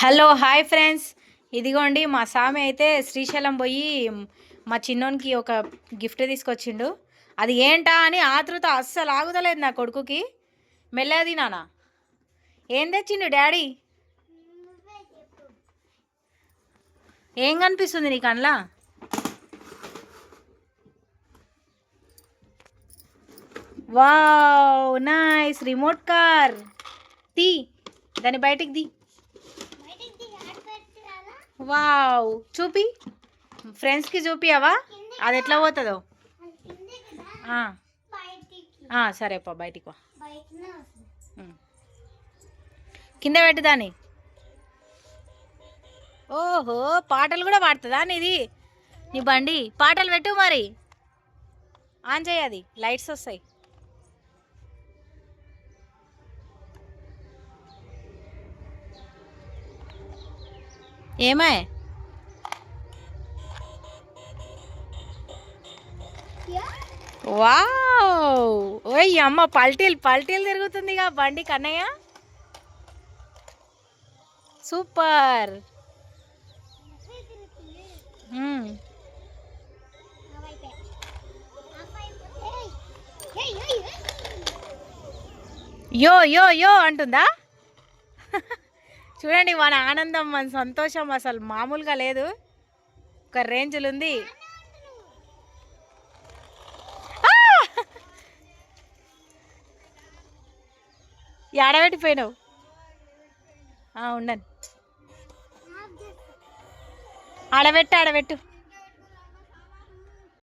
Hello hi friends, ఇదిగోండి మా సామి అయితే శ్రీశైలం పోయి మా చిన్నోనికి ఒక గిఫ్ట్ తీసుకొచ్చిండు. అది ఏంటా అని ఆతృత అస్సలు ఆగుతలేదు నా కొడుకుకి. మెల్లది నాన్న, ఏం తెచ్చిండు డాడీ? ఏం కనిపిస్తుంది నీకు అందులో? Wow nice remote car. తీ దాన్ని బయటికి ది. వావ్ చూపి, ఫ్రెండ్స్కి చూపియవా అది ఎట్లా పోతుందో? సరే పా, బయటికి వా. కింద పెట్టుదాని. ఓహో, పాటలు కూడా పాడుతుందా నీది? నీ బండి పాటలు పెట్టు మరి. ఆన్ చేయది, లైట్స్ వస్తాయి. ఏమే వావ్, ఓయ్ అమ్మ, పల్టీలు పల్టీలు తిరుగుతుందిగా బండి కన్నయ్య. సూపర్. యో యో యో అంటుందా? చూడండి మన ఆనందం, మన సంతోషం అసలు మామూలుగా లేదు, ఒక రేంజ్లు ఉంది. ఆడబెట్టిపోయినావు. ఉండను, ఆడబెట్టు ఆడబెట్టు.